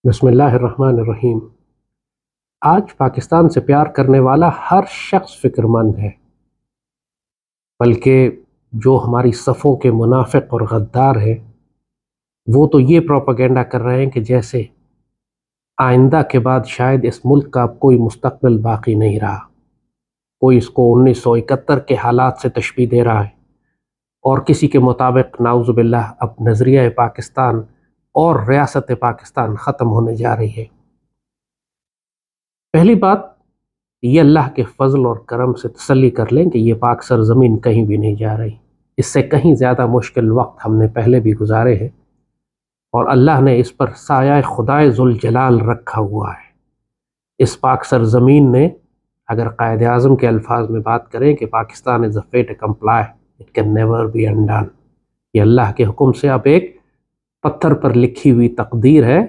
بسم اللہ الرحمن الرحیم۔ آج پاکستان سے پیار کرنے والا ہر شخص فکر مند ہے، بلکہ جو ہماری صفوں کے منافق اور غدار ہیں وہ تو یہ پروپیگنڈا کر رہے ہیں کہ جیسے آئندہ کے بعد شاید اس ملک کا اب کوئی مستقبل باقی نہیں رہا۔ کوئی اس کو 1971 کے حالات سے تشبیہ دے رہا ہے، اور کسی کے مطابق نعوذ باللہ اب نظریہ پاکستان اور ریاست پاکستان ختم ہونے جا رہی ہے۔ پہلی بات یہ اللہ کے فضل اور کرم سے تسلی کر لیں کہ یہ پاک سرزمین کہیں بھی نہیں جا رہی۔ اس سے کہیں زیادہ مشکل وقت ہم نے پہلے بھی گزارے ہیں، اور اللہ نے اس پر سایہ خدائے ذوالجلال رکھا ہوا ہے۔ اس پاک سرزمین نے، اگر قائد اعظم کے الفاظ میں بات کریں کہ Pakistan is a fait accompli it can never be undone, یہ اللہ کے حکم سے اب ایک پتھر پر لکھی ہوئی تقدیر ہے،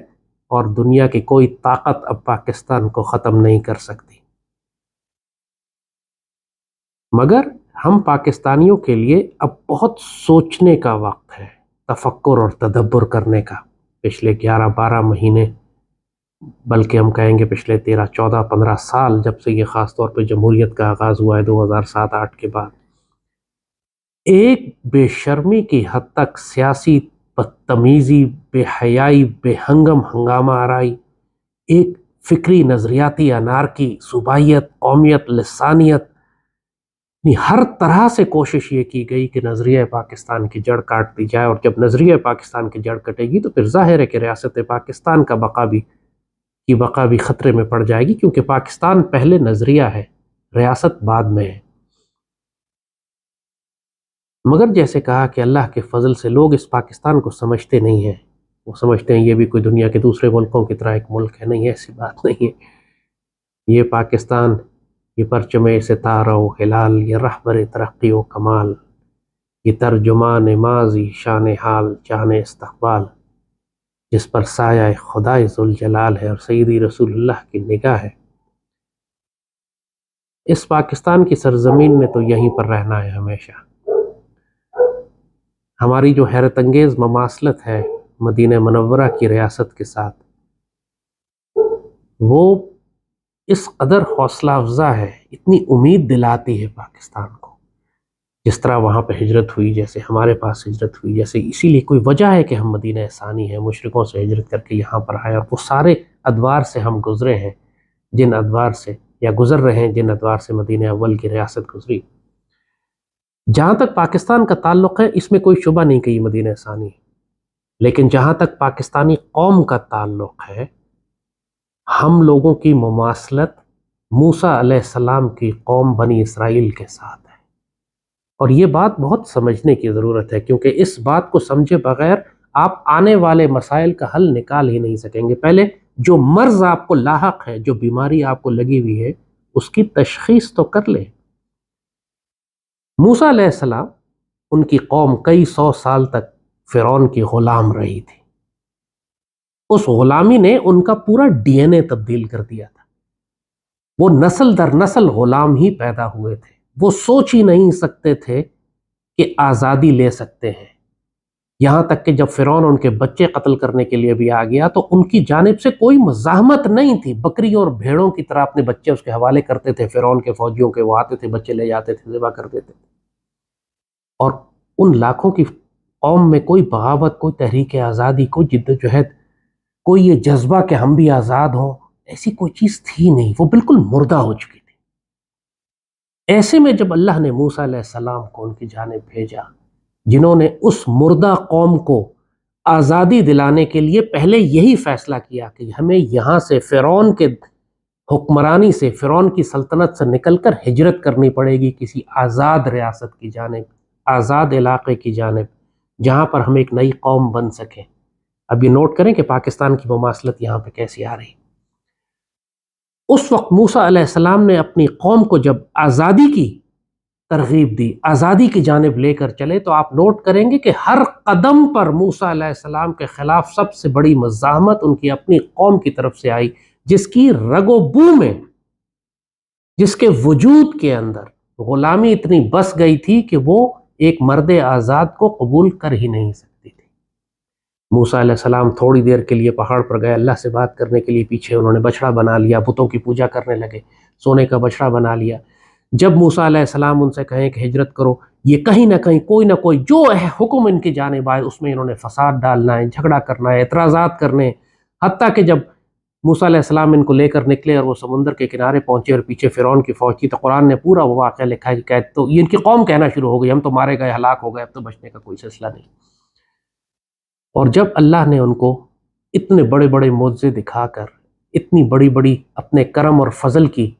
اور دنیا کی کوئی طاقت اب پاکستان کو ختم نہیں کر سکتی۔ مگر ہم پاکستانیوں کے لیے اب بہت سوچنے کا وقت ہے، تفکر اور تدبر کرنے کا۔ پچھلے 11-12 مہینے، بلکہ ہم کہیں گے پچھلے 13-14-15 سال، جب سے یہ خاص طور پہ جمہوریت کا آغاز ہوا ہے 2007-8 کے بعد، ایک بے شرمی کی حد تک سیاسی بدتمیزی، بے حیائی، بے ہنگامہ آرائی، ایک فکری نظریاتی انارکی، صوبائیت، قومیت، لسانیت، ہر طرح سے کوشش یہ کی گئی کہ نظریہ پاکستان کی جڑ کاٹ دی جائے، اور جب نظریہ پاکستان کی جڑ کٹے گی تو پھر ظاہر ہے کہ ریاست پاکستان کا بقا بھی خطرے میں پڑ جائے گی، کیونکہ پاکستان پہلے نظریہ ہے، ریاست بعد میں ہے۔ مگر جیسے کہا کہ اللہ کے فضل سے لوگ اس پاکستان کو سمجھتے نہیں ہیں، وہ سمجھتے ہیں یہ بھی کوئی دنیا کے دوسرے ملکوں کی طرح ایک ملک ہے۔ نہیں، ایسی بات نہیں ہے۔ یہ پاکستان، یہ پرچم ستارہ و ہلال، یہ رہبر ترقی و کمال، یہ ترجمان ماضی شان حال جان استقبال، جس پر سایہ خدائے ذوالجلال ہے اور سیدی رسول اللہ کی نگاہ ہے، اس پاکستان کی سرزمین نے تو یہیں پر رہنا ہے ہمیشہ۔ ہماری جو حیرت انگیز مماثلت ہے مدینہ منورہ کی ریاست کے ساتھ، وہ اس قدر حوصلہ افزا ہے، اتنی امید دلاتی ہے پاکستان کو، جس طرح وہاں پہ ہجرت ہوئی، جیسے ہمارے پاس ہجرت ہوئی، جیسے اسی لیے کوئی وجہ ہے کہ ہم مدینہ ثانی ہیں، مشرقوں سے ہجرت کر کے یہاں پر آئے، اور وہ سارے ادوار سے ہم گزرے ہیں، جن ادوار سے، یا گزر رہے ہیں جن ادوار سے مدینہ اول کی ریاست گزری۔ جہاں تک پاکستان کا تعلق ہے، اس میں کوئی شبہ نہیں کہ یہ مدینہ ثانی ہے، لیکن جہاں تک پاکستانی قوم کا تعلق ہے، ہم لوگوں کی مماثلت موسیٰ علیہ السلام کی قوم بنی اسرائیل کے ساتھ ہے، اور یہ بات بہت سمجھنے کی ضرورت ہے، کیونکہ اس بات کو سمجھے بغیر آپ آنے والے مسائل کا حل نکال ہی نہیں سکیں گے۔ پہلے جو مرض آپ کو لاحق ہے، جو بیماری آپ کو لگی ہوئی ہے، اس کی تشخیص تو کر لیں۔ موسیٰ علیہ السلام، ان کی قوم کئی 100 سال تک فرعون کی غلام رہی تھی۔ اس غلامی نے ان کا پورا ڈی این اے تبدیل کر دیا تھا۔ وہ نسل در نسل غلام ہی پیدا ہوئے تھے، وہ سوچ ہی نہیں سکتے تھے کہ آزادی لے سکتے ہیں، یہاں تک کہ جب فرعون ان کے بچے قتل کرنے کے لیے بھی آ گیا تو ان کی جانب سے کوئی مزاحمت نہیں تھی، بکری اور بھیڑوں کی طرح اپنے بچے اس کے حوالے کرتے تھے فرعون کے فوجیوں کے، وہ آتے تھے بچے لے جاتے تھے، ذبح کر دیتے تھے، اور ان لاکھوں کی قوم میں کوئی بغاوت، کوئی تحریک آزادی، کوئی جد و جہد، کوئی یہ جذبہ کہ ہم بھی آزاد ہوں، ایسی کوئی چیز تھی نہیں، وہ بالکل مردہ ہو چکی تھی۔ ایسے میں جب اللہ نے موسیٰ علیہ السلام کو ان کی جانب بھیجا، جنہوں نے اس مردہ قوم کو آزادی دلانے کے لیے پہلے یہی فیصلہ کیا کہ ہمیں یہاں سے فرعون کے حکمرانی سے، فرعون کی سلطنت سے نکل کر ہجرت کرنی پڑے گی کسی آزاد ریاست کی جانب، آزاد علاقے کی جانب، جہاں پر ہم ایک نئی قوم بن سکیں۔ اب یہ نوٹ کریں کہ پاکستان کی مماثلت یہاں پہ کیسی آ رہی۔ اس وقت موسیٰ علیہ السلام نے اپنی قوم کو جب آزادی کی ترغیب دی، آزادی کی جانب لے کر چلے، تو آپ نوٹ کریں گے کہ ہر قدم پر موسیٰ علیہ السلام کے خلاف سب سے بڑی مزاحمت ان کی اپنی قوم کی طرف سے آئی، جس کی رگ و بو میں، جس کے وجود کے اندر غلامی اتنی بس گئی تھی کہ وہ ایک مرد آزاد کو قبول کر ہی نہیں سکتی تھی۔ موسیٰ علیہ السلام تھوڑی دیر کے لیے پہاڑ پر گئے اللہ سے بات کرنے کے لیے، پیچھے انہوں نے بچڑا بنا لیا، بتوں کی پوجا کرنے لگے، سونے کا بچڑا بنا لیا۔ جب موسیٰ علیہ السلام ان سے کہیں کہ ہجرت کرو، یہ کہیں نہ کہیں کوئی نہ کوئی جو ہے حکم ان کی جانب آئے اس میں انہوں نے فساد ڈالنا ہے، جھگڑا کرنا ہے، اعتراضات کرنے ہیں۔ حتیٰ کہ جب موسیٰ علیہ السلام ان کو لے کر نکلے اور وہ سمندر کے کنارے پہنچے اور پیچھے فرعون کی فوج تھی، تو قرآن نے پورا وہ واقعہ لکھا ہے کہ تو ان کی قوم کہنا شروع ہو گئی ہم تو مارے گئے، ہلاک ہو گئے، اب تو بچنے کا کوئی سلسلہ نہیں۔ اور جب اللہ نے ان کو اتنے بڑے بڑے معجزے دکھا کر، اتنی بڑی بڑی اپنے کرم اور فضل کی،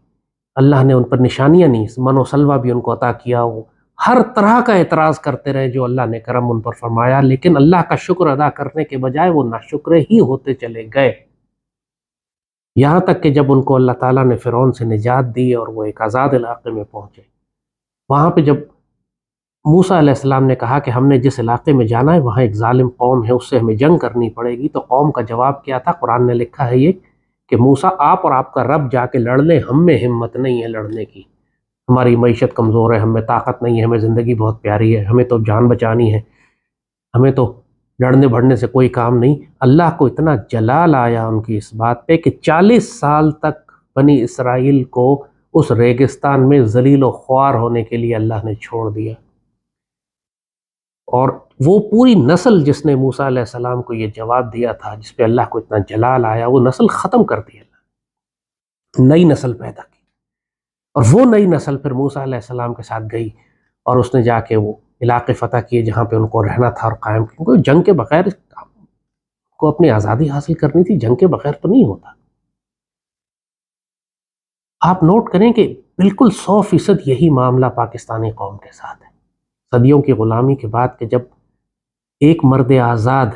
اللہ نے ان پر نشانیاں نہیں، من و سلوہ بھی ان کو عطا کیا، وہ ہر طرح کا اعتراض کرتے رہے جو اللہ نے کرم ان پر فرمایا، لیکن اللہ کا شکر ادا کرنے کے بجائے وہ ناشکرے ہی ہوتے چلے گئے، یہاں تک کہ جب ان کو اللہ تعالیٰ نے فرعون سے نجات دی اور وہ ایک آزاد علاقے میں پہنچے، وہاں پہ جب موسیٰ علیہ السلام نے کہا کہ ہم نے جس علاقے میں جانا ہے وہاں ایک ظالم قوم ہے، اس سے ہمیں جنگ کرنی پڑے گی، تو قوم کا جواب کیا تھا؟ قرآن نے لکھا ہے یہ کہ موسیٰ آپ اور آپ کا رب جا کے لڑ لیں، ہم میں ہمت نہیں ہے لڑنے کی، ہماری معیشت کمزور ہے، ہم میں طاقت نہیں ہے، ہمیں زندگی بہت پیاری ہے، ہمیں تو جان بچانی ہے، ہمیں تو لڑنے بڑھنے سے کوئی کام نہیں۔ اللہ کو اتنا جلال آیا ان کی اس بات پہ کہ 40 سال تک بنی اسرائیل کو اس ریگستان میں ذلیل و خوار ہونے کے لیے اللہ نے چھوڑ دیا، اور وہ پوری نسل جس نے موسیٰ علیہ السلام کو یہ جواب دیا تھا، جس پہ اللہ کو اتنا جلال آیا، وہ نسل ختم کر دی، اللہ نئی نسل پیدا کی، اور وہ نئی نسل پھر موسیٰ علیہ السلام کے ساتھ گئی اور اس نے جا کے وہ علاقے فتح کیے جہاں پہ ان کو رہنا تھا اور قائم کیا، کیونکہ جنگ کے بغیر کو اپنی آزادی حاصل کرنی تھی، جنگ کے بغیر تو نہیں ہوتا۔ آپ نوٹ کریں کہ بالکل 100% یہی معاملہ پاکستانی قوم کے ساتھ ہے، صدیوں کی غلامی کے بعد کہ جب ایک مرد آزاد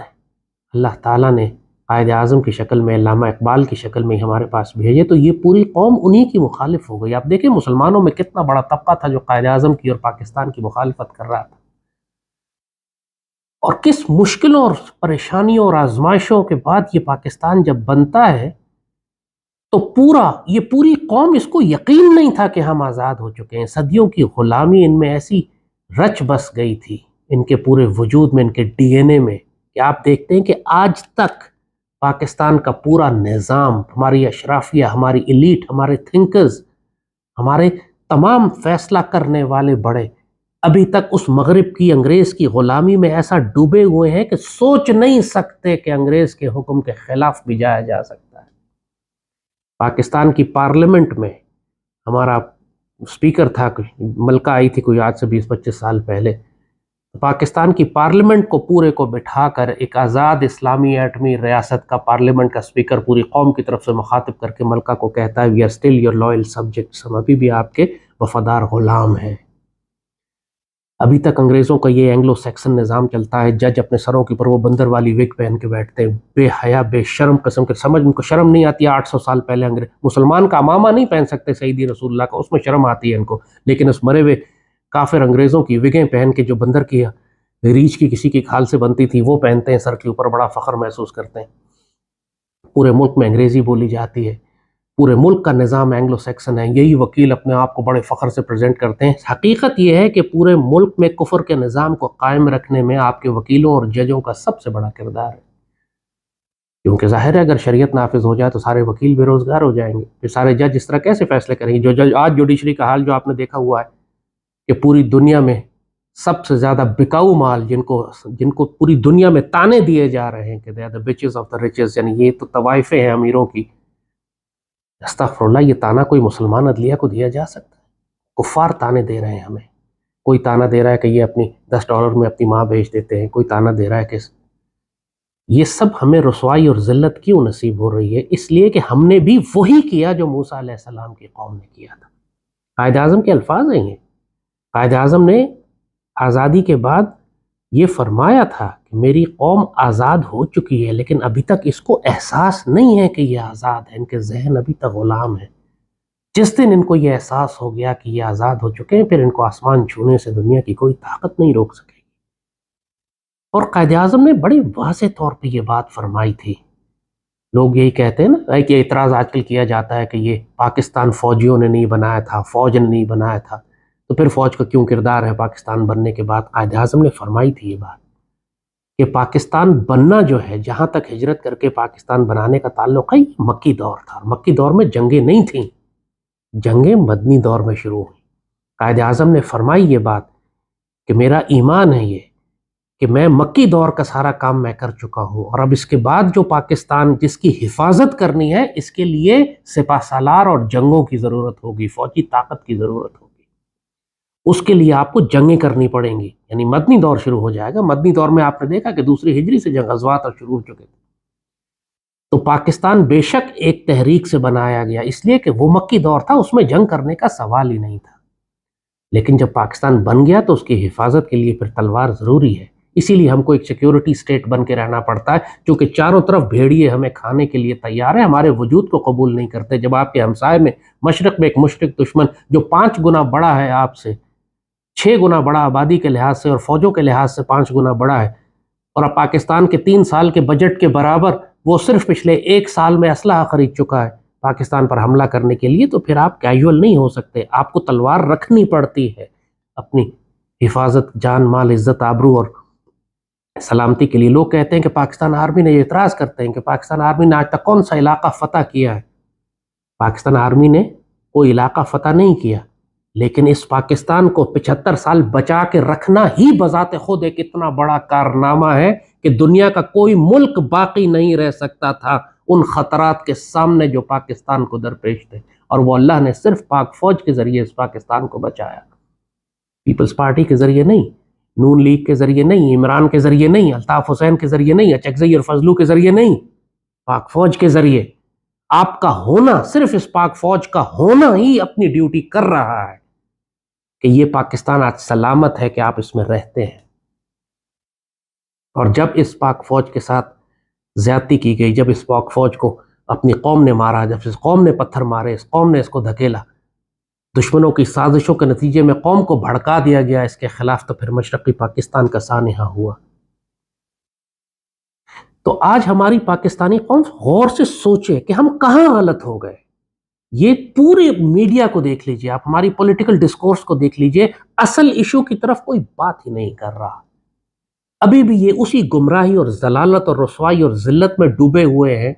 اللہ تعالیٰ نے قائد اعظم کی شکل میں، علامہ اقبال کی شکل میں ہمارے پاس بھیجے، تو یہ پوری قوم انہی کی مخالف ہو گئی۔ آپ دیکھیں مسلمانوں میں کتنا بڑا طبقہ تھا جو قائد اعظم کی اور پاکستان کی مخالفت کر رہا تھا، اور کس مشکلوں اور پریشانیوں اور آزمائشوں کے بعد یہ پاکستان جب بنتا ہے تو یہ پوری قوم اس کو یقین نہیں تھا کہ ہم آزاد ہو چکے ہیں۔ صدیوں کی غلامی ان میں ایسی رچ بس گئی تھی، ان کے پورے وجود میں، ان کے ڈی این اے میں، کہ آپ دیکھتے ہیں کہ آج تک پاکستان کا پورا نظام، ہماری اشرافیہ، ہماری ایلیٹ، ہمارے تھنکرز، ہمارے تمام فیصلہ کرنے والے بڑے ابھی تک اس مغرب کی، انگریز کی غلامی میں ایسا ڈوبے ہوئے ہیں کہ سوچ نہیں سکتے کہ انگریز کے حکم کے خلاف بھی جایا جا سکتا ہے۔ پاکستان کی پارلیمنٹ میں ہمارا اسپیکر تھا، ملکہ آئی تھی کوئی آج سے 20-25 سال پہلے، پاکستان کی پارلیمنٹ کو پورے کو بٹھا کر ایک آزاد اسلامی ایٹمی ریاست کا پارلیمنٹ کا اسپیکر پوری قوم کی طرف سے مخاطب کر کے ملکہ کو کہتا ہے، we are still your loyal subjects, ہم ابھی بھی آپ کے وفادار غلام ہیں۔ ابھی تک انگریزوں کا یہ اینگلو سیکسن نظام چلتا ہے، جج اپنے سروں کے اوپر وہ بندر والی وگ پہن کے بیٹھتے ہیں، بے حیا بے شرم قسم کے، سمجھ ان کو شرم نہیں آتی ہے۔ 800 سال پہلے انگریز مسلمان کا امامہ نہیں پہن سکتے سیدی رسول اللہ کا، اس میں شرم آتی ہے ان کو، لیکن اس مرے ہوئے کافر انگریزوں کی وگیں پہن کے جو بندر کی ریچھ کی کسی کی کھال سے بنتی تھی وہ پہنتے ہیں سر کے اوپر، بڑا فخر محسوس کرتے ہیں۔ پورے ملک میں انگریزی بولی جاتی ہے، پورے ملک کا نظام اینگلو سیکسن ہے، یہی وکیل اپنے آپ کو بڑے فخر سے پریزنٹ کرتے ہیں۔ حقیقت یہ ہے کہ پورے ملک میں کفر کے نظام کو قائم رکھنے میں آپ کے وکیلوں اور ججوں کا سب سے بڑا کردار ہے، کیونکہ ظاہر ہے اگر شریعت نافذ ہو جائے تو سارے وکیل بے روزگار ہو جائیں گے، پھر سارے جج اس طرح کیسے فیصلے کریں گے؟ جو جج آج جوڈیشری کا حال جو آپ نے دیکھا ہوا ہے کہ پوری دنیا میں سب سے زیادہ بکاؤ مال جن کو پوری دنیا میں تانے دیے جا رہے ہیں کہ they are the bitches of the riches، یعنی یہ تو طوائفیں ہیں امیروں کی، استغفر اللہ، یہ تانا کوئی مسلمان عدلیہ کو دیا جا سکتا ہے؟ کفار تانے دے رہے ہیں ہمیں، کوئی تانا دے رہا ہے کہ یہ اپنی $10 میں اپنی ماں بیچ دیتے ہیں، کوئی تانا دے رہا ہے کہ یہ سب ہمیں رسوائی اور ذلت کیوں نصیب ہو رہی ہے؟ اس لیے کہ ہم نے بھی وہی کیا جو موسیٰ علیہ السلام کی قوم نے کیا تھا۔ قائد اعظم کے الفاظ ہیں یہ، قائد اعظم نے آزادی کے بعد یہ فرمایا تھا کہ میری قوم آزاد ہو چکی ہے لیکن ابھی تک اس کو احساس نہیں ہے کہ یہ آزاد ہے، ان کے ذہن ابھی تک غلام ہے۔ جس دن ان کو یہ احساس ہو گیا کہ یہ آزاد ہو چکے ہیں، پھر ان کو آسمان چھونے سے دنیا کی کوئی طاقت نہیں روک سکے گی۔ اور قائد اعظم نے بڑی واضح طور پہ یہ بات فرمائی تھی۔ لوگ یہی کہتے ہیں نا کہ اعتراض آج کل کیا جاتا ہے کہ یہ پاکستان فوجیوں نے نہیں بنایا تھا، فوج نے نہیں بنایا تھا، تو پھر فوج کا کیوں کردار ہے پاکستان بننے کے بعد؟ قائد اعظم نے فرمائی تھی یہ بات کہ پاکستان بننا جو ہے، جہاں تک ہجرت کر کے پاکستان بنانے کا تعلق ہے، یہ مکی دور تھا. مکی دور میں جنگیں نہیں تھیں، جنگیں مدنی دور میں شروع ہوئیں. قائد اعظم نے فرمائی یہ بات کہ میرا ایمان ہے یہ کہ میں مکی دور کا سارا کام میں کر چکا ہوں، اور اب اس کے بعد جو پاکستان جس کی حفاظت کرنی ہے، اس کے لیے سپہ سالار اور جنگوں کی ضرورت ہوگی، فوجی طاقت کی ضرورت ہوگی. اس کے لیے آپ کو جنگیں کرنی پڑیں گی. یعنی مدنی دور شروع ہو جائے گا. مدنی دور میں آپ نے دیکھا کہ دوسری ہجری سے جنگ غزوات اور شروع ہو چکے تھے. تو پاکستان بے شک ایک تحریک سے بنایا گیا، اس لیے کہ وہ مکی دور تھا، اس میں جنگ کرنے کا سوال ہی نہیں تھا. لیکن جب پاکستان بن گیا تو اس کی حفاظت کے لیے پھر تلوار ضروری ہے. اسی لیے ہم کو ایک سیکیورٹی سٹیٹ بن کے رہنا پڑتا ہے، کیونکہ چاروں طرف بھیڑیے ہمیں کھانے کے لیے تیار ہیں، ہمارے وجود کو قبول نہیں کرتے. جب آپ کے ہمسائے میں مشرق میں ایک مشرق دشمن جو 5 گنا بڑا ہے آپ سے، 6 گنا بڑا آبادی کے لحاظ سے اور فوجوں کے لحاظ سے 5 گنا بڑا ہے، اور اب پاکستان کے 3 سال کے بجٹ کے برابر وہ صرف پچھلے 1 سال میں اسلحہ خرید چکا ہے پاکستان پر حملہ کرنے کے لیے، تو پھر آپ کیجول نہیں ہو سکتے. آپ کو تلوار رکھنی پڑتی ہے اپنی حفاظت، جان مال، عزت، آبرو اور سلامتی کے لیے. لوگ کہتے ہیں کہ پاکستان آرمی نے، اعتراض کرتے ہیں کہ پاکستان آرمی نے آج تک کون سا علاقہ فتح کیا ہے. پاکستان آرمی نے کوئی علاقہ فتح نہیں کیا، لیکن اس پاکستان کو 75 سال بچا کے رکھنا ہی بذات خود ایک اتنا بڑا کارنامہ ہے کہ دنیا کا کوئی ملک باقی نہیں رہ سکتا تھا ان خطرات کے سامنے جو پاکستان کو درپیش تھے. اور وہ اللہ نے صرف پاک فوج کے ذریعے اس پاکستان کو بچایا، پیپلز پارٹی کے ذریعے نہیں، نون لیگ کے ذریعے نہیں، عمران کے ذریعے نہیں، الطاف حسین کے ذریعے نہیں، اچکزئی اور فضلو کے ذریعے نہیں، پاک فوج کے ذریعے. آپ کا ہونا، صرف اس پاک فوج کا ہونا ہی اپنی ڈیوٹی کر رہا ہے کہ یہ پاکستان آج سلامت ہے کہ آپ اس میں رہتے ہیں. اور جب اس پاک فوج کے ساتھ زیادتی کی گئی، جب اس پاک فوج کو اپنی قوم نے مارا، جب اس قوم نے پتھر مارے، اس قوم نے اس کو دھکیلا، دشمنوں کی سازشوں کے نتیجے میں قوم کو بھڑکا دیا گیا اس کے خلاف، تو پھر مشرقی پاکستان کا سانحہ ہوا. تو آج ہماری پاکستانی قوم غور سے سوچے کہ ہم کہاں غلط ہو گئے. یہ پورے میڈیا کو دیکھ لیجئے آپ، ہماری پولیٹیکل ڈسکورس کو دیکھ لیجئے، اصل ایشو کی طرف کوئی بات ہی نہیں کر رہا. ابھی بھی یہ اسی گمراہی اور ضلالت اور رسوائی اور ذلت میں ڈوبے ہوئے ہیں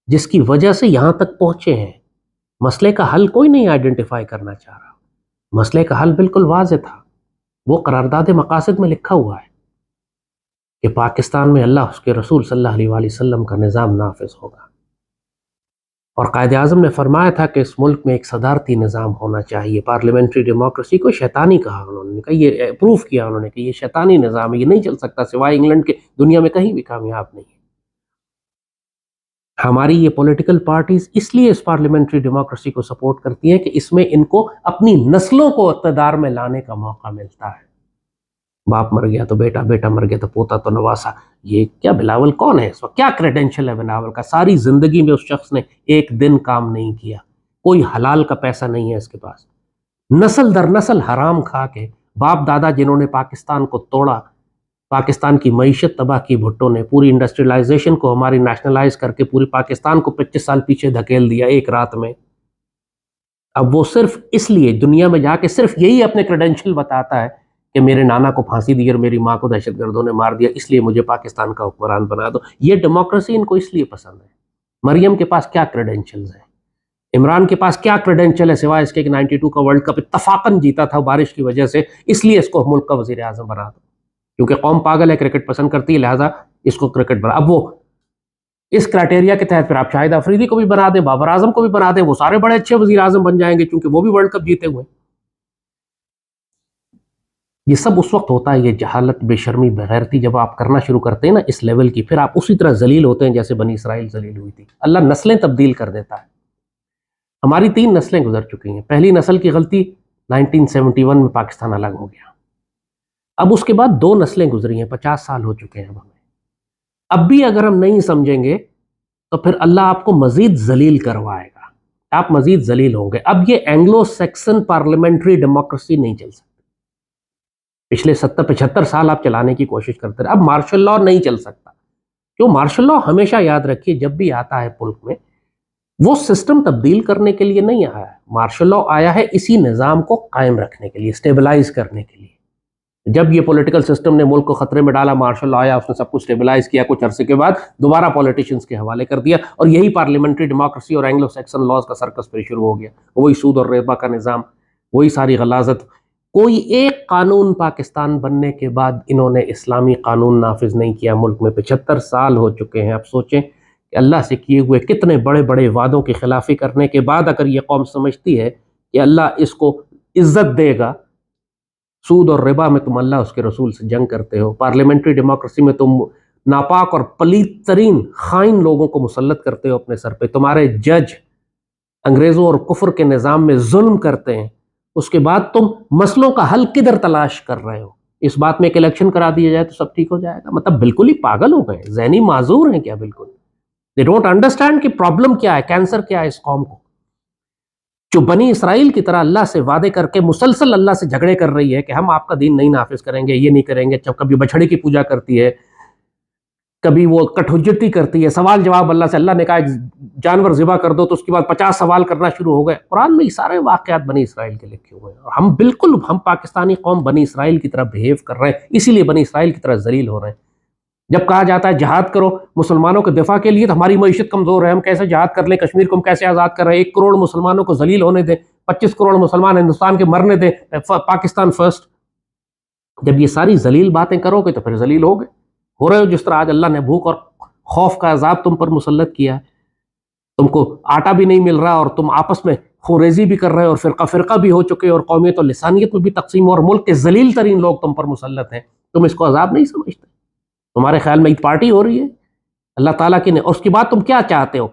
جس کی وجہ سے یہاں تک پہنچے ہیں. مسئلے کا حل کوئی نہیں آئیڈینٹیفائی کرنا چاہ رہا. مسئلے کا حل بالکل واضح تھا، وہ قرارداد مقاصد میں لکھا ہوا ہے کہ پاکستان میں اللہ اس کے رسول صلی اللہ علیہ وآلہ وسلم کا نظام نافذ ہوگا. اور قائد اعظم نے فرمایا تھا کہ اس ملک میں ایک صدارتی نظام ہونا چاہیے. پارلیمنٹری ڈیموکریسی کو شیطانی کہا انہوں نے، کہا یہ اپروف کیا انہوں نے کہ یہ شیطانی نظام ہے، یہ نہیں چل سکتا، سوائے انگلینڈ کے دنیا میں کہیں بھی کامیاب نہیں ہے. ہماری یہ پولیٹیکل پارٹیز اس لیے اس پارلیمنٹری ڈیموکریسی کو سپورٹ کرتی ہیں کہ اس میں ان کو اپنی نسلوں کو اقتدار میں لانے کا موقع ملتا ہے. باپ مر گیا تو بیٹا، بیٹا مر گیا تو پوتا تو نواسا. یہ کیا بلاول کون ہے اس وقت؟ کیا کریڈینشل ہے بلاول کا؟ ساری زندگی میں اس شخص نے ایک دن کام نہیں کیا، کوئی حلال کا پیسہ نہیں ہے اس کے پاس، نسل در نسل حرام کھا کے باپ دادا جنہوں نے پاکستان کو توڑا، پاکستان کی معیشت تباہ کی بھٹو نے، پوری انڈسٹریلائزیشن کو ہماری نیشنلائز کر کے پوری پاکستان کو 25 سال پیچھے دھکیل دیا ایک رات میں. اب وہ صرف اس لیے دنیا میں جا کے صرف یہی اپنے کریڈینشل بتاتا ہے کہ میرے نانا کو پھانسی دی اور میری ماں کو دہشت گردوں نے مار دیا، اس لیے مجھے پاکستان کا حکمران بنا دو. یہ ڈیموکریسی ان کو اس لیے پسند ہے. مریم کے پاس کیا کریڈینشلز ہیں؟ عمران کے پاس کیا کریڈینشل ہے سوائے اس کے کہ 92 کا ورلڈ کپ اتفاقاً جیتا تھا بارش کی وجہ سے، اس لیے اس کو ملک کا وزیر اعظم بنا دو، کیونکہ قوم پاگل ہے، کرکٹ پسند کرتی ہے، لہٰذا اس کو کرکٹ بنا. اب وہ اس کرائٹیریا کے تحت پھر آپ شاہد افریدی کو بھی بنا دیں، بابر اعظم کو بھی بنا دیں، وہ سارے بڑے اچھے وزیر اعظم بن جائیں گے کیونکہ وہ بھی ورلڈ کپ جیتے ہوئے. یہ سب اس وقت ہوتا ہے، یہ جہالت، بے شرمی، بغیرتی جب آپ کرنا شروع کرتے ہیں نا اس لیول کی، پھر آپ اسی طرح ذلیل ہوتے ہیں جیسے بنی اسرائیل ذلیل ہوئی تھی. اللہ نسلیں تبدیل کر دیتا ہے. ہماری 3 نسلیں گزر چکی ہیں. پہلی نسل کی غلطی 1971 میں پاکستان الگ ہو گیا. اب اس کے بعد 2 نسلیں گزری ہیں، 50 سال ہو چکے ہیں اب ہمیں. اب بھی اگر ہم نہیں سمجھیں گے تو پھر اللہ آپ کو مزید ذلیل کروائے گا، آپ مزید ذلیل ہوں گے. اب یہ اینگلو سیکسن پارلیمنٹری ڈیموکریسی نہیں چل سکتی. پچھلے 70-75 سال آپ چلانے کی کوشش کرتے رہے. اب مارشل لاء نہیں چل سکتا، کیوں؟ مارشل لاء ہمیشہ یاد رکھیے جب بھی آتا ہے ملک میں وہ سسٹم تبدیل کرنے کے لیے نہیں آیا ہے. مارشل لاء آیا ہے اسی نظام کو قائم رکھنے کے لیے، اسٹیبلائز کرنے کے لیے. جب یہ پولیٹیکل سسٹم نے ملک کو خطرے میں ڈالا، مارشل لا آیا، اس نے سب کچھ اسٹیبلائز کیا، کچھ عرصے کے بعد دوبارہ پولیٹیشینز کے حوالے کر دیا، اور یہی پارلیمنٹری ڈیموکریسی اور اینگلو سیکسن لاز کا سرکس پھر شروع ہو گیا، وہی سود اور ربا کا نظام، وہی ساری غلاظت۔ کوئی ایک قانون پاکستان بننے کے بعد انہوں نے اسلامی قانون نافذ نہیں کیا ملک میں۔ 75 سال ہو چکے ہیں۔ اب سوچیں کہ اللہ سے کیے ہوئے کتنے بڑے بڑے وعدوں کی خلافی کرنے کے بعد اگر یہ قوم سمجھتی ہے کہ اللہ اس کو عزت دے گا، سود اور ربا میں تم اللہ اس کے رسول سے جنگ کرتے ہو، پارلیمنٹری ڈیموکریسی میں تم ناپاک اور پلیت ترین خائن لوگوں کو مسلط کرتے ہو اپنے سر پہ، تمہارے جج انگریزوں اور کفر کے نظام میں ظلم کرتے ہیں، اس کے بعد تم مسئلوں کا حل کدھر تلاش کر رہے ہو؟ اس بات میں ایک الیکشن کرا دیا جائے تو سب ٹھیک ہو جائے گا؟ مطلب بالکل ہی پاگل ہو گئے، ذہنی معذور ہیں کیا؟ بالکل دے ڈونٹ انڈرسٹینڈ کہ پرابلم کیا ہے، کینسر کیا ہے اس قوم کو، جو بنی اسرائیل کی طرح اللہ سے وعدے کر کے مسلسل اللہ سے جھگڑے کر رہی ہے کہ ہم آپ کا دین نہیں نافذ کریں گے، یہ نہیں کریں گے، جب کبھی بچھڑے کی پوجا کرتی ہے، کبھی وہ کٹھجتی کرتی ہے، سوال جواب اللہ سے، اللہ نے کہا جانور ذبح کر دو تو اس کے بعد 50 سوال کرنا شروع ہو گئے۔ قرآن میں یہ سارے واقعات بنی اسرائیل کے لکھے ہوئے ہیں، اور ہم پاکستانی قوم بنی اسرائیل کی طرح بہیو کر رہے ہیں، اسی لیے بنی اسرائیل کی طرح ذلیل ہو رہے ہیں۔ جب کہا جاتا ہے جہاد کرو مسلمانوں کے دفاع کے لیے، تو ہماری معیشت کمزور ہے، ہم کیسے جہاد کر لیں، کشمیر کو ہم کیسے آزاد کر رہے ہیں، 1 کروڑ مسلمانوں کو ذلیل ہونے دیں، 25 کروڑ مسلمان ہندوستان کے مرنے دیں، پاکستان فرسٹ۔ جب یہ ساری ذلیل باتیں کرو گے تو پھر ذلیل ہو رہے ہو، جس طرح آج اللہ نے بھوک اور خوف کا عذاب تم پر مسلط کیا ہے، تم کو آٹا بھی نہیں مل رہا، اور تم آپس میں خوریزی بھی کر رہے ہو، اور فرقہ فرقہ بھی ہو چکے، اور قومیت اور لسانیت میں بھی تقسیم، اور ملک کے ذلیل ترین لوگ تم پر مسلط ہیں، تم اس کو عذاب نہیں سمجھتے؟ تمہارے خیال میں ایک پارٹی ہو رہی ہے اللہ تعالیٰ کی نے، اور اس کے بعد تم کیا چاہتے ہو؟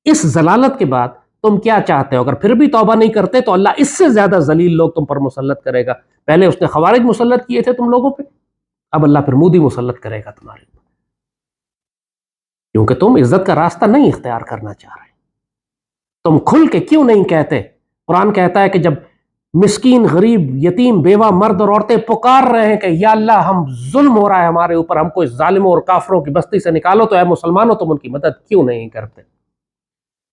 اس ذلالت کے بعد تم کیا چاہتے ہو؟ اگر پھر بھی توبہ نہیں کرتے تو اللہ اس سے زیادہ ذلیل لوگ تم پر مسلط کرے گا۔ پہلے اس نے خوارج مسلط کیے تھے تم لوگوں پہ، اب اللہ پھر مودی مسلط کرے گا تمہارے اوپر، کیونکہ تم عزت کا راستہ نہیں اختیار کرنا چاہ رہے۔ تم کھل کے کیوں نہیں کہتے؟ قرآن کہتا ہے کہ جب مسکین، غریب، یتیم، بیوہ، مرد اور عورتیں پکار رہے ہیں کہ یا اللہ ہم ظلم ہو رہا ہے ہمارے اوپر، ہم کو اس ظالموں اور کافروں کی بستی سے نکالو، تو اے مسلمانوں تم ان کی مدد کیوں نہیں کرتے؟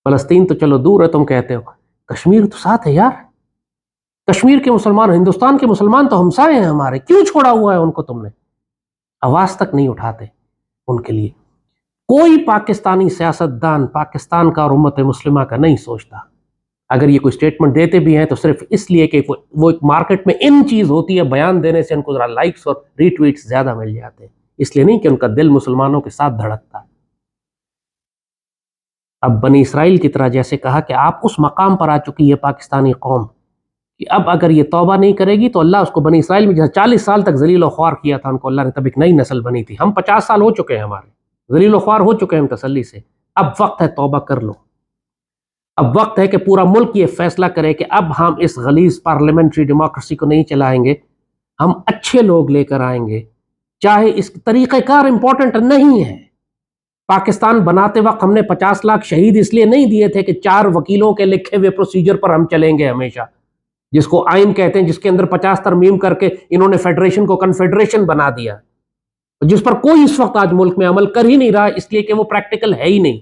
فلسطین تو چلو دور ہے، تم کہتے ہو کشمیر تو ساتھ ہے یار، کشمیر کے مسلمان، ہندوستان کے مسلمان تو ہمسائے ہیں ہمارے، کیوں چھوڑا ہوا ہے ان کو تم نے؟ آواز تک نہیں اٹھاتے ان کے لیے۔ کوئی پاکستانی سیاستدان پاکستان کا اور امت مسلمہ کا نہیں سوچتا، اگر یہ کوئی سٹیٹمنٹ دیتے بھی ہیں تو صرف اس لیے کہ وہ ایک مارکیٹ میں ان چیز ہوتی ہے، بیان دینے سے ان کو ذرا لائکس اور ری ٹویٹس زیادہ مل جاتے ہیں، اس لیے نہیں کہ ان کا دل مسلمانوں کے ساتھ دھڑکتا ہے۔ اب بنی اسرائیل کی طرح جیسے کہا کہ آپ اس مقام پر آ چکی ہے پاکستانی قوم کہ اب اگر یہ توبہ نہیں کرے گی تو اللہ اس کو بنی اسرائیل میں جہاں 40 سال تک ذلیل و خوار کیا تھا ان کو، اللہ نے تب ایک نئی نسل بنی تھی۔ ہم 50 سال ہو چکے ہیں، ہمارے ذلیل و خوار ہو چکے ہیں ہم تسلی سے، اب وقت ہے توبہ کر لو۔ اب وقت ہے کہ پورا ملک یہ فیصلہ کرے کہ اب ہم اس غلیظ پارلیمنٹری ڈیموکریسی کو نہیں چلائیں گے، ہم اچھے لوگ لے کر آئیں گے، چاہے اس طریقہ کار امپورٹنٹ نہیں ہے۔ پاکستان بناتے وقت ہم نے 50 لاکھ شہید اس لیے نہیں دیے تھے کہ 4 وکیلوں کے لکھے ہوئے پروسیجر پر ہم چلیں گے ہمیشہ، جس کو آئین کہتے ہیں، جس کے اندر 50 ترمیم کر کے انہوں نے فیڈریشن کو کنفیڈریشن بنا دیا، جس پر کوئی اس وقت آج ملک میں عمل کر ہی نہیں رہا، اس لیے کہ وہ پریکٹیکل ہے ہی نہیں۔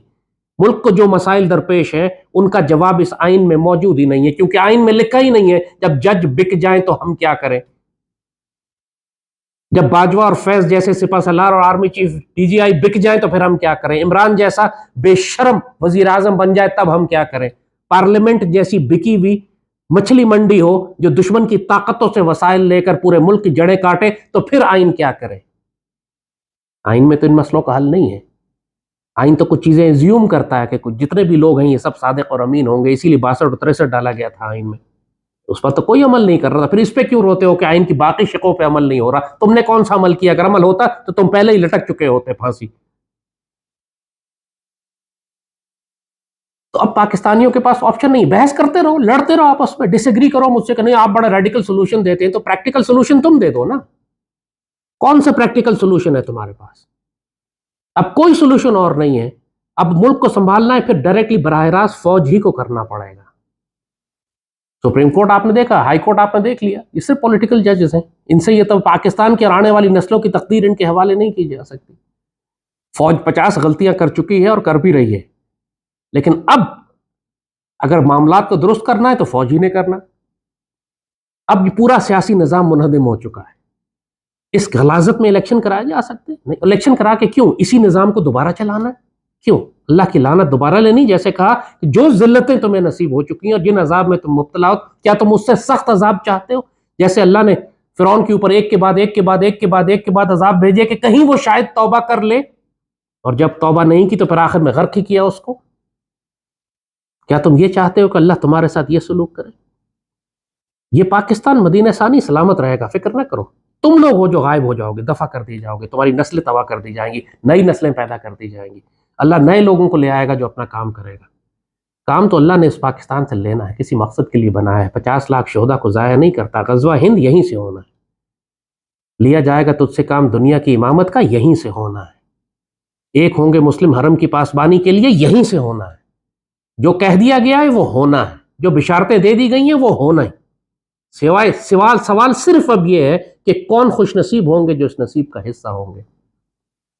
ملک کو جو مسائل درپیش ہیں ان کا جواب اس آئین میں موجود ہی نہیں ہے، کیونکہ آئین میں لکھا ہی نہیں ہے جب جج بک جائیں تو ہم کیا کریں، جب باجوہ اور فیض جیسے سپہ سالار اور آرمی چیف ڈی جی آئی بک جائیں تو پھر ہم کیا کریں، عمران جیسا بے شرم وزیر اعظم بن جائے تب ہم کیا کریں، پارلیمنٹ جیسی بکی ہوئی مچھلی منڈی ہو جو دشمن کی طاقتوں سے وسائل لے کر پورے ملک کی جڑیں کاٹے تو پھر آئین کیا کرے؟ آئین میں تو ان مسئلوں کا حل نہیں ہے۔ آئین تو کچھ چیزیں زیوم کرتا ہے کہ کچھ جتنے بھی لوگ ہیں یہ سب صادق اور امین ہوں گے، اسی لیے 62 اور 63 ڈالا گیا تھا آئین میں، اس پر تو کوئی عمل نہیں کر رہا تھا۔ پھر اس پہ کیوں روتے ہو کہ آئین کی باقی شقوں پہ عمل نہیں ہو رہا؟ تم نے کون سا عمل کیا؟ اگر عمل ہوتا تو تم پہلے ہی لٹک چکے ہوتے پھانسی۔ تو اب پاکستانیوں کے پاس آپشن نہیں، بحث کرتے رہو، لڑتے رہو آپس میں، ڈس ایگری کرو مجھ سے کہ نہیں آپ بڑا ریڈیکل سولوشن دیتے ہیں، تو پریکٹیکل سولوشن تم دے دو نا۔ کون سا پریکٹیکل سولوشن ہے تمہارے پاس؟ اب کوئی سولوشن اور نہیں ہے۔ اب ملک کو سنبھالنا ہے، پھر ڈائریکٹلی براہ راست فوج ہی کو کرنا پڑے گا۔ سپریم کورٹ آپ نے دیکھا، ہائی کورٹ آپ نے دیکھ لیا، یہ صرف پولیٹیکل ججز ہیں، ان سے یہ تو پاکستان کی اور آنے والی نسلوں کی تقدیر ان کے حوالے نہیں کی جا سکتی۔ فوج 50 غلطیاں کر چکی ہے اور کر بھی رہی ہے، لیکن اب اگر معاملات کو درست کرنا ہے تو فوج ہی نے کرنا۔ اب پورا سیاسی نظام منہدم ہو چکا ہے، اس غلاظت میں الیکشن کرائے جا سکتے نہیں؟ الیکشن کرا کے کیوں؟ اسی نظام کو دوبارہ چلانا ہے؟ کیوں؟ اللہ کی لعنت دوبارہ لینی؟ جیسے کہا کہ جو ذلتیں تمہیں نصیب ہو چکی ہیں اور جن عذاب میں تم مبتلا ہو، کیا تم اس سے سخت عذاب چاہتے ہو؟ جیسے اللہ نے فرعون کے اوپر ایک کے بعد ایک کے بعد ایک کے بعد ایک کے بعد عذاب بھیجے کہ کہیں وہ شاید توبہ کر لے، اور جب توبہ نہیں کی تو پھر آخر میں غرق ہی کیا اس کو۔ کیا تم یہ چاہتے ہو کہ اللہ تمہارے ساتھ یہ سلوک کرے؟ یہ پاکستان مدینہ ثانی سلامت رہے گا، فکر نہ کرو۔ تم لوگ ہو جو غائب ہو جاؤ گے، دفع کر دی جاؤ گے، تمہاری نسلیں تباہ کر دی جائیں گی، نئی نسلیں پیدا کر دی جائیں گی۔ اللہ نئے لوگوں کو لے آئے گا جو اپنا کام کرے گا۔ کام تو اللہ نے اس پاکستان سے لینا ہے، کسی مقصد کے لیے بنایا ہے۔ 50 لاکھ شہداء کو ضائع نہیں کرتا۔ غزوہ ہند یہیں سے ہونا ہے، لیا جائے گا تجھ سے کام دنیا کی امامت کا، یہیں سے ہونا ہے۔ ایک ہوں گے مسلم حرم کی پاسبانی کے لیے، یہیں سے ہونا ہے۔ جو کہہ دیا گیا ہے وہ ہونا ہے، جو بشارتیں دے دی گئی ہیں وہ ہونا ہے۔ سوال صرف اب یہ ہے کہ کون خوش نصیب ہوں گے جو اس نصیب کا حصہ ہوں گے۔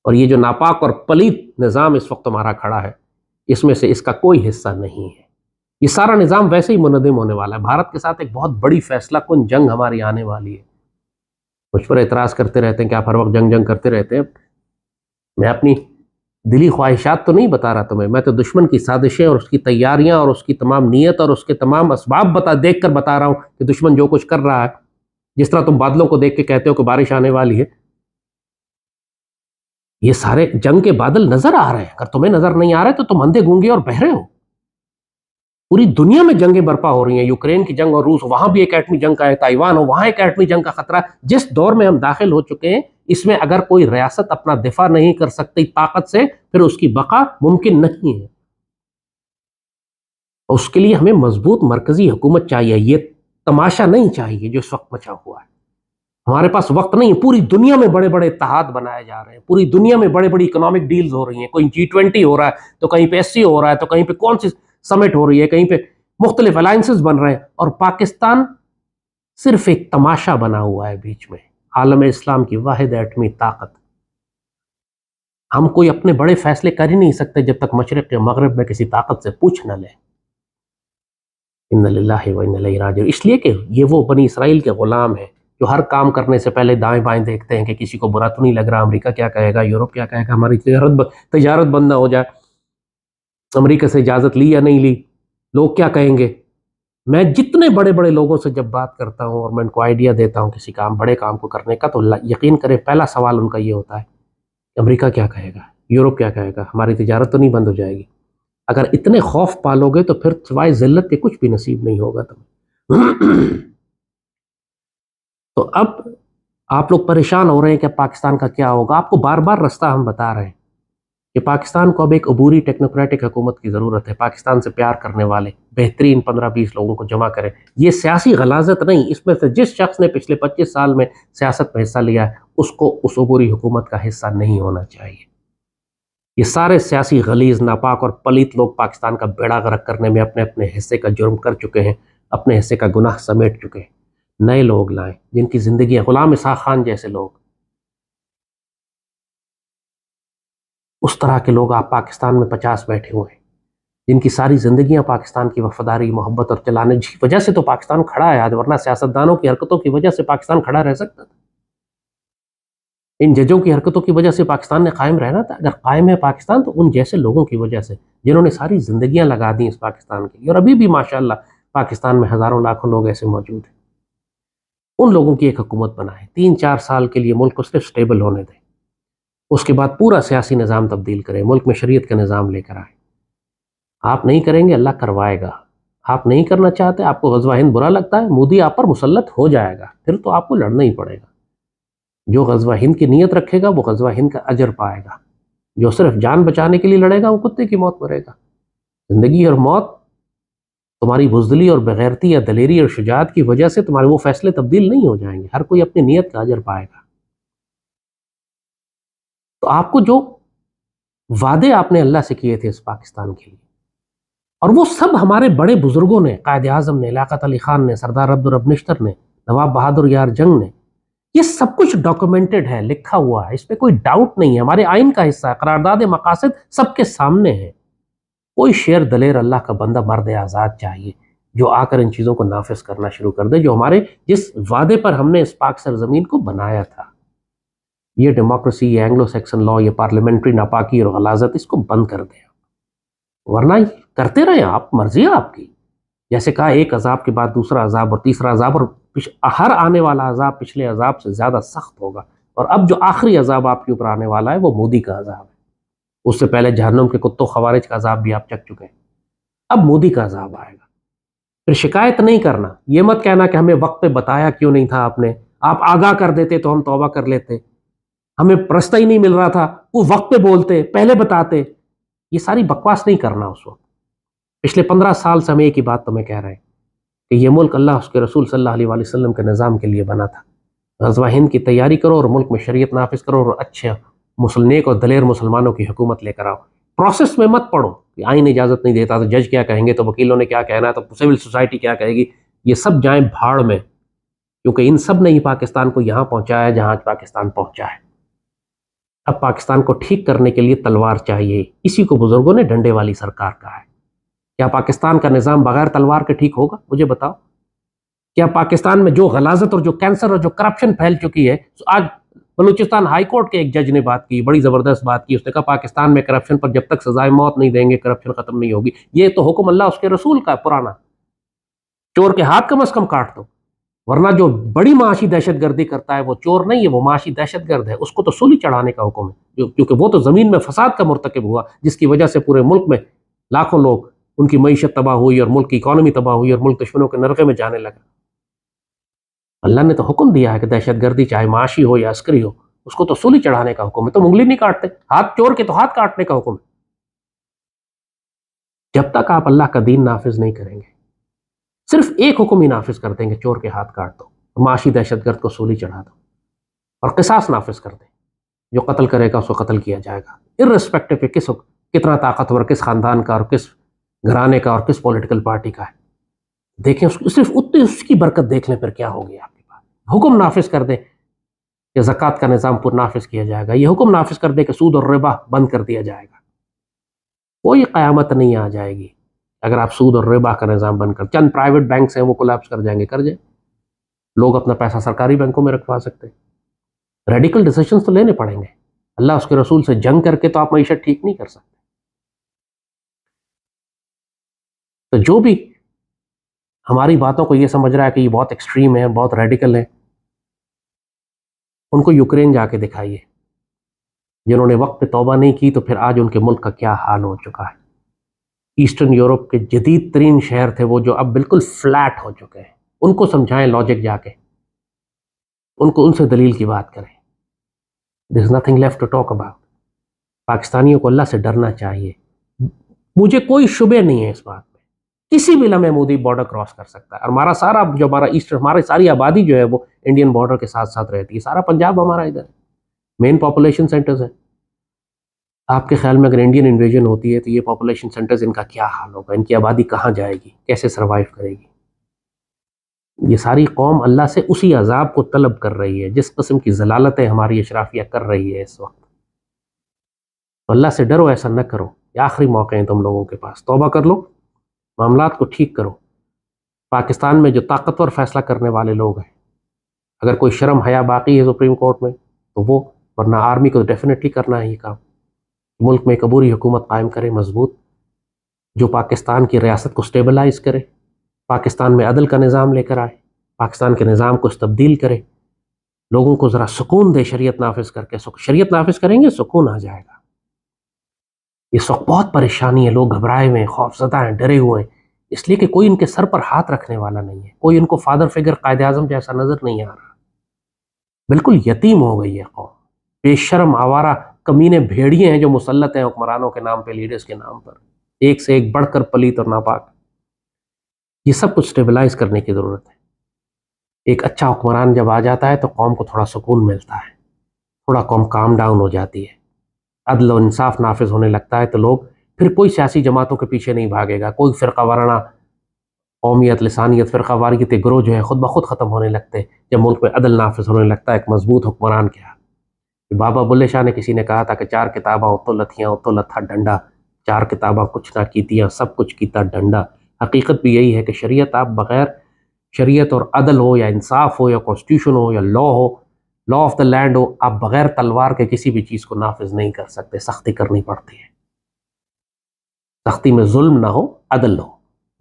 اور یہ جو ناپاک اور پلیت نظام اس وقت تمہارا کھڑا ہے، اس میں سے اس کا کوئی حصہ نہیں ہے۔ یہ سارا نظام ویسے ہی منہدم ہونے والا ہے۔ بھارت کے ساتھ ایک بہت بڑی فیصلہ کن جنگ ہماری آنے والی ہے۔ مجھ پر اعتراض کرتے رہتے ہیں کہ آپ ہر وقت جنگ کرتے رہتے ہیں۔ میں اپنی دلی خواہشات تو نہیں بتا رہا تمہیں، میں تو دشمن کی سازشیں اور اس کی تیاریاں اور اس کی تمام نیت اور اس کے تمام اسباب دیکھ کر بتا رہا ہوں کہ دشمن جو کچھ کر رہا ہے۔ جس طرح تم بادلوں کو دیکھ کے کہتے ہو کہ بارش آنے والی ہے، یہ سارے جنگ کے بادل نظر آ رہے ہیں۔ اگر تمہیں نظر نہیں آ رہے تو تم اندھے گونگے اور بہرے ہو۔ پوری دنیا میں جنگیں برپا ہو رہی ہیں، یوکرین کی جنگ اور روس، وہاں بھی ایک ایٹمی جنگ کا ہے، تائیوان ہو وہاں ایک ایٹمی جنگ کا خطرہ ہے۔ جس دور میں ہم داخل ہو چکے ہیں، اس میں اگر کوئی ریاست اپنا دفاع نہیں کر سکتی طاقت سے، پھر اس کی بقا ممکن نہیں ہے۔ اس کے لیے ہمیں مضبوط مرکزی حکومت چاہیے، یہ تماشا نہیں چاہیے جو اس وقت مچا ہوا ہے۔ ہمارے پاس وقت نہیں، پوری دنیا میں بڑے بڑے اتحاد بنائے جا رہے ہیں، پوری دنیا میں بڑی بڑی اکنامک ڈیلز ہو رہی ہیں، کوئی G20 ہو رہا ہے تو کہیں پہ SC ہو رہا ہے تو کہیں پہ کون سی سمٹ ہو رہی ہے، کہیں پہ مختلف الائنسز بن رہے ہیں، اور پاکستان صرف ایک تماشا بنا ہوا ہے بیچ میں۔ عالم اسلام کی واحد ایٹمی طاقت، ہم کوئی اپنے بڑے فیصلے کر ہی نہیں سکتے جب تک مشرق یا مغرب میں کسی طاقت سے پوچھ نہ لیں۔ ان للہ و انا الیہ راجعون۔ اس لیے کہ یہ وہ بنی اسرائیل کے غلام ہیں جو ہر کام کرنے سے پہلے دائیں بائیں دیکھتے ہیں کہ کسی کو برا تو نہیں لگ رہا، امریکہ کیا کہے گا، یورپ کیا کہے گا، ہماری تجارت بند نہ ہو جائے، امریکہ سے اجازت لی یا نہیں لی، لوگ کیا کہیں گے۔ میں جتنے بڑے بڑے لوگوں سے جب بات کرتا ہوں اور میں ان کو آئیڈیا دیتا ہوں کسی بڑے کام کو کرنے کا، تو یقین کریں پہلا سوال ان کا یہ ہوتا ہے کہ امریکہ کیا کہے گا، یورپ کیا کہے گا، ہماری تجارت تو نہیں بند ہو جائے گی۔ اگر اتنے خوف پالو گے تو پھر سوائے ذلت کے کچھ بھی نصیب نہیں ہوگا تمہیں۔ تو اب آپ لوگ پریشان ہو رہے ہیں کہ پاکستان کا کیا ہوگا۔ آپ کو بار بار رستہ ہم بتا رہے ہیں کہ پاکستان کو اب ایک عبوری ٹیکنوکریٹک حکومت کی ضرورت ہے، پاکستان سے پیار کرنے والے بہترین 15-20 لوگوں کو جمع کریں۔ یہ سیاسی غلاظت نہیں، اس میں سے جس شخص نے پچھلے 25 سال میں سیاست میں حصہ لیا ہے اس کو اس عبوری حکومت کا حصہ نہیں ہونا چاہیے۔ یہ سارے سیاسی غلیظ ناپاک اور پلیت لوگ پاکستان کا بیڑا غرق کرنے میں اپنے اپنے حصے کا جرم کر چکے ہیں، اپنے حصے کا گناہ سمیٹ چکے ہیں۔ نئے لوگ لائیں جن کی زندگی ہے، غلام اسحاق خان جیسے لوگ، اس طرح کے لوگ آپ پاکستان میں 50 بیٹھے ہوئے ہیں جن کی ساری زندگیاں پاکستان کی وفاداری، محبت اور چلانے کی وجہ سے تو پاکستان کھڑا ہے آج، ورنہ سیاستدانوں کی حرکتوں کی وجہ سے پاکستان کھڑا رہ سکتا تھا، ان ججوں کی حرکتوں کی وجہ سے پاکستان نے قائم رہنا تھا۔ اگر قائم ہے پاکستان تو ان جیسے لوگوں کی وجہ سے جنہوں نے ساری زندگیاں لگا دی اس پاکستان کے لیے، اور ابھی بھی ماشاءاللہ پاکستان میں ہزاروں لاکھوں لوگ ایسے موجود ہیں۔ ان لوگوں کی ایک حکومت بنائیں، 3-4 سال کے لیے ملک کو صرف سٹیبل ہونے دیں، اس کے بعد پورا سیاسی نظام تبدیل کریں، ملک میں شریعت کا نظام لے کر آئیں۔ آپ نہیں کریں گے، اللہ کروائے گا۔ آپ نہیں کرنا چاہتے، آپ کو غزوہ ہند برا لگتا ہے، مودی آپ پر مسلط ہو جائے گا، پھر تو آپ کو لڑنا ہی پڑے گا۔ جو غزوہ ہند کی نیت رکھے گا وہ غزوہ ہند کا اجر پائے گا، جو صرف جان بچانے کے لیے لڑے گا وہ کتے کی موت مرے گا۔ زندگی اور موت تمہاری بزدلی اور بغیرتی یا دلیری اور شجاعت کی وجہ سے تمہارے وہ فیصلے تبدیل نہیں ہو جائیں گے، ہر کوئی اپنی نیت کا اجر پائے گا۔ تو آپ کو جو وعدے آپ نے اللہ سے کیے تھے اس پاکستان کے لیے، اور وہ سب ہمارے بڑے بزرگوں نے، قائد اعظم نے، لیاقت علی خان نے، سردار عبدالرب نشتر نے، نواب بہادر یار جنگ نے، یہ سب کچھ ڈاکومنٹڈ ہے، لکھا ہوا ہے، اس پہ کوئی ڈاؤٹ نہیں ہے، ہمارے آئین کا حصہ ہے، قرارداد مقاصد سب کے سامنے ہے۔ کوئی شیر دلیر اللہ کا بندہ مرد آزاد چاہیے جو آ کر ان چیزوں کو نافذ کرنا شروع کر دے، جو ہمارے جس وعدے پر ہم نے اس پاک سرزمین کو بنایا تھا۔ یہ ڈیموکریسی، یہ اینگلو سیکسن لا، یہ پارلیمنٹری ناپاکی اور غلاظت، اس کو بند کر دیں، ورنہ یہ کرتے رہیں آپ، مرضی ہے آپ کی. جیسے کہا ایک عذاب کے بعد دوسرا عذاب اور تیسرا عذاب، اور ہر آنے والا عذاب پچھلے عذاب سے زیادہ سخت ہوگا. اور اب جو آخری عذاب آپ کے اوپر آنے والا ہے وہ مودی کا عذاب ہے. اس سے پہلے جہنم کے کتوں خوارج کا عذاب بھی آپ چک چکے ہیں، اب مودی کا عذاب آئے گا. پھر شکایت نہیں کرنا، یہ مت کہنا کہ ہمیں وقت پہ بتایا کیوں نہیں تھا آپ نے، آپ آگاہ کر دیتے تو ہم توبہ کر لیتے، ہمیں رستہ ہی نہیں مل رہا تھا، وہ وقت پہ بولتے، پہلے بتاتے. یہ ساری بکواس نہیں کرنا. اس وقت پچھلے 15 سال سے ہم ایک ہی بات تمہیں کہہ رہے ہیں کہ یہ ملک اللہ اس کے رسول صلی اللہ علیہ وآلہ وسلم کے نظام کے لیے بنا تھا. غزوہ ہند کی تیاری کرو اور ملک میں شریعت نافذ کرو اور اچھے نیک اور دلیر مسلمانوں کی حکومت لے کر آؤ. پروسیس میں مت پڑھو کہ آئین اجازت نہیں دیتا تو جج کیا کہیں گے، تو وکیلوں نے کیا کہنا ہے، تو سول سوسائٹی کیا کہے گی. یہ سب جائیں بھاڑ میں، کیونکہ ان سب نے ہی پاکستان کو یہاں پہنچایا ہے جہاں پاکستان پہنچا ہے. اب پاکستان کو ٹھیک کرنے کے لیے تلوار چاہیے. اسی کو بزرگوں نے ڈنڈے والی سرکار کہا ہے. کیا پاکستان کا نظام بغیر تلوار کے ٹھیک ہوگا؟ مجھے بتاؤ. کیا پاکستان میں جو غلاظت اور جو کینسر اور جو کرپشن پھیل چکی ہے، آج بلوچستان ہائی کورٹ کے ایک جج نے بات کی، بڑی زبردست بات کی. اس نے کہا پاکستان میں کرپشن پر جب تک سزائے موت نہیں دیں گے کرپشن ختم نہیں ہوگی. یہ تو حکم اللہ اس کے رسول کا ہے پرانا. چور کے ہاتھ کم از کم کاٹ دو، ورنہ جو بڑی معاشی دہشت گردی کرتا ہے وہ چور نہیں ہے، وہ معاشی دہشت گرد ہے. اس کو تو سولی چڑھانے کا حکم ہے، کیونکہ وہ تو زمین میں فساد کا مرتکب ہوا، جس کی وجہ سے پورے ملک میں لاکھوں لوگ، ان کی معیشت تباہ ہوئی اور ملک کی اکانومی تباہ ہوئی اور ملک دشمنوں کے نرغے میں جانے لگا. اللہ نے تو حکم دیا ہے کہ دہشت گردی چاہے معاشی ہو یا عسکری ہو، اس کو تو سولی چڑھانے کا حکم ہے. تو انگلی نہیں کاٹتے، ہاتھ چور کے تو ہاتھ کاٹنے کا حکم ہے. جب تک آپ اللہ کا دین نافذ نہیں کریں گے، صرف ایک حکم ہی نافذ کر دیں گے، چور کے ہاتھ کاٹ دو، معاشی دہشت گرد کو سولی چڑھا دو، اور قصاص نافذ کر دیں. جو قتل کرے گا اس کو قتل کیا جائے گا، ارریسپیکٹو کہ کتنا طاقتور، کس خاندان کا اور کس گھرانے کا اور کس پولیٹیکل پارٹی کا ہے. دیکھیں صرف اتنی اس کی برکت دیکھ لیں، پھر کیا ہوگی آپ کے پاس. حکم نافذ کر دیں کہ زکوٰۃ کا نظام پر نافذ کیا جائے گا، یہ حکم نافذ کر دیں کہ سود اور ربا بند کر دیا جائے گا. کوئی قیامت نہیں آ جائے گی اگر آپ سود اور ربا کا نظام بند کر. چند پرائیویٹ بینکس ہیں وہ کولیپس کر جائیں گے، کر جائیں. لوگ اپنا پیسہ سرکاری بینکوں میں رکھوا سکتے ہیں. ریڈیکل ڈیسیشنز تو لینے پڑیں گے. اللہ اس کے رسول سے جنگ کر کے تو آپ معیشت ٹھیک نہیں کر سکتے. تو جو بھی ہماری باتوں کو یہ سمجھ رہا ہے کہ یہ بہت ایکسٹریم ہے، بہت ریڈیکل ہے، ان کو یوکرین جا کے دکھائیے. جنہوں نے وقت پہ توبہ نہیں کی تو پھر آج ان کے ملک کا کیا حال ہو چکا ہے. ایسٹرن یورپ کے جدید ترین شہر تھے وہ، جو اب بالکل فلیٹ ہو چکے ہیں. ان کو سمجھائیں لاجک جا کے، ان سے دلیل کی بات کریں. There is nothing left to talk about. پاکستانیوں کو اللہ سے ڈرنا چاہیے. مجھے کوئی شبہ نہیں ہے اس بات میں، کسی بھی لمحے مودی بارڈر کراس کر سکتا ہے. اور ہمارا سارا جو ہمارا ایسٹر، ہماری ساری آبادی جو ہے وہ انڈین بارڈر کے ساتھ ساتھ رہتی ہے. سارا پنجاب ہمارا ادھر ہے، مین پاپولیشن سینٹرز ہیں. آپ کے خیال میں اگر انڈین انویژن ہوتی ہے تو یہ پاپولیشن سینٹرز ان کا کیا حال ہوگا؟ ان کی آبادی کہاں جائے گی؟ کیسے سروائیو کرے گی؟ یہ ساری قوم اللہ سے اسی عذاب کو طلب کر رہی ہے جس قسم کی ضلالتیں ہماری اشرافیہ کر رہی ہے اس وقت. تو اللہ سے ڈرو، ایسا نہ کرو. یہ آخری موقع ہیں تم لوگوں کے پاس، توبہ کر لو، معاملات کو ٹھیک کرو. پاکستان میں جو طاقتور فیصلہ کرنے والے لوگ ہیں، اگر کوئی شرم حیا باقی ہے سپریم کورٹ میں تو وہ، ورنہ آرمی کو ڈیفینیٹلی کرنا ہے یہ کام. ملک میں ایک عبوری حکومت قائم کرے مضبوط، جو پاکستان کی ریاست کو سٹیبلائز کرے، پاکستان میں عدل کا نظام لے کر آئے، پاکستان کے نظام کو تبدیل کرے، لوگوں کو ذرا سکون دے شریعت نافذ کر کے. شریعت نافذ کریں گے سکون آ جائے گا. اس وقت بہت پریشانی ہے، لوگ گھبرائے ہوئے ہیں، خوف زدہ ہیں، ڈرے ہوئے ہیں، اس لیے کہ کوئی ان کے سر پر ہاتھ رکھنے والا نہیں ہے. کوئی ان کو فادر فگر، قائد اعظم جیسا نظر نہیں آ رہا. بالکل یتیم ہو گئی ہے قوم. بے شرم آوارہ کمینے بھیڑیے ہیں جو مسلط ہیں حکمرانوں کے نام پہ، لیڈرز کے نام پر، ایک سے ایک بڑھ کر پلیت اور ناپاک. یہ سب کچھ سٹیبلائز کرنے کی ضرورت ہے. ایک اچھا حکمران جب آ جاتا ہے تو قوم کو تھوڑا سکون ملتا ہے، تھوڑا قوم کام ڈاؤن ہو جاتی ہے، عدل و انصاف نافذ ہونے لگتا ہے. تو لوگ پھر کوئی سیاسی جماعتوں کے پیچھے نہیں بھاگے گا. کوئی فرقہ وارانہ قومیت، لسانیت، فرقہ واریت گروہ جو ہے خود بخود ختم ہونے لگتے ہیں جب ملک میں عدل نافذ ہونے لگتا ہے ایک مضبوط حکمران کے ہاتھ. بابا بلے شاہ نے کسی نے کہا تھا کہ 4 کتاباں اتو لتھیاں اتو لتھا ڈنڈا، 4 کتاباں کچھ نہ کیتیاں سب کچھ کیتا ڈنڈا. حقیقت بھی یہی ہے کہ شریعت آپ بغیر، شریعت اور عدل ہو یا انصاف ہو یا کانسٹیٹیوشن ہو یا لا ہو، لا آف دا لینڈ ہو، آپ بغیر تلوار کے کسی بھی چیز کو نافذ نہیں کر سکتے، سختی کرنی پڑتی ہے. سختی میں ظلم نہ ہو، عدل ہو.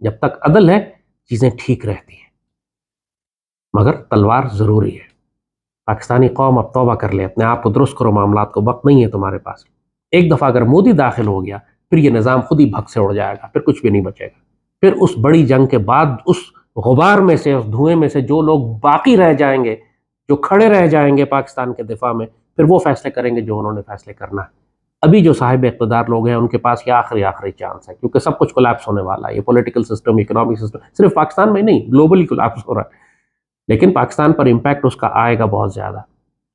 جب تک عدل ہے چیزیں ٹھیک رہتی ہیں، مگر تلوار ضروری ہے. پاکستانی قوم اب توبہ کر لے، اپنے آپ کو درست کرو، معاملات کو، وقت نہیں ہے تمہارے پاس. ایک دفعہ اگر مودی داخل ہو گیا پھر یہ نظام خود ہی بھگ سے اڑ جائے گا، پھر کچھ بھی نہیں بچے گا. پھر اس بڑی جنگ کے بعد اس غبار میں سے، اس دھوئیں میں سے جو لوگ باقی رہ جائیں گے، جو کھڑے رہ جائیں گے پاکستان کے دفاع میں، پھر وہ فیصلے کریں گے جو انہوں نے فیصلے کرنا ہے. ابھی جو صاحب اقتدار لوگ ہیں ان کے پاس یہ آخری چانس ہے، کیونکہ سب کچھ کولیپس ہونے والا ہے. یہ پولیٹیکل سسٹم، اکنامک سسٹم صرف پاکستان میں نہیں، گلوبلی کولیپس ہو رہا ہے. لیکن پاکستان پر امپیکٹ اس کا آئے گا بہت زیادہ.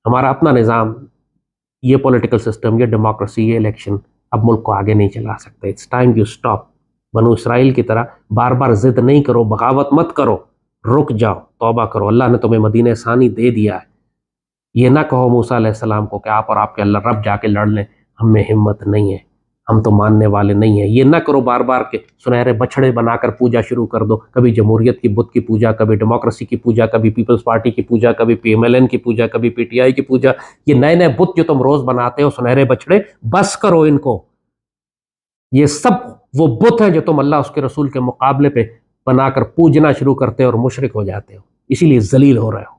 ہمارا اپنا نظام، یہ پولیٹیکل سسٹم، یہ ڈیموکریسی، یہ الیکشن اب ملک کو آگے نہیں چلا سکتے. It's time you stop. بنو اسرائیل کی طرح بار بار ضد نہیں کرو، بغاوت مت کرو، رک جاؤ، توبہ کرو. اللہ نے تمہیں مدینہ ثانی دے دیا ہے. یہ نہ کہو موسیٰ علیہ السلام کو کہ آپ اور آپ کے اللہ رب جا کے لڑ لیں، ہم میں ہمت نہیں ہے، ہم تو ماننے والے نہیں ہیں. یہ نہ کرو بار بار کہ سنہرے بچھڑے بنا کر پوجا شروع کر دو، کبھی جمہوریت کی بت کی پوجا، کبھی ڈیموکریسی کی پوجا، کبھی پیپلز پارٹی کی پوجا، کبھی پی ایم ایل این کی پوجا، کبھی پی ٹی آئی کی پوجا. یہ نئے نئے بت جو تم روز بناتے ہو، سنہرے بچھڑے، بس کرو ان کو. یہ سب وہ بت ہیں جو تم اللہ اس کے رسول کے مقابلے پہ بنا کر پوجنا شروع کرتے ہو اور مشرک ہو جاتے ہو، اسی لیے ذلیل ہو رہے ہو.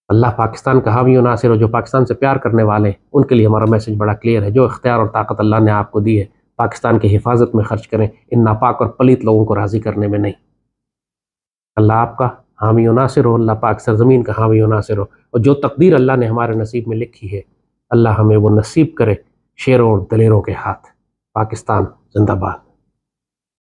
اللہ پاکستان کا حامی و ناصر ہو. جو پاکستان سے پیار کرنے والے ہیں ان کے لیے ہمارا میسج بڑا کلیئر ہے. جو اختیار اور طاقت اللہ نے آپ کو دی ہے، پاکستان کی حفاظت میں خرچ کریں، ان ناپاک اور پلیت لوگوں کو راضی کرنے میں نہیں. اللہ آپ کا حامی و ناصر ہو، اللہ پاک سرزمین کا حامی و ناصر ہو. اور جو تقدیر اللہ نے ہمارے نصیب میں لکھی ہے، اللہ ہمیں وہ نصیب کرے شیروں اور دلیروں کے ہاتھ. پاکستان زندہ باد.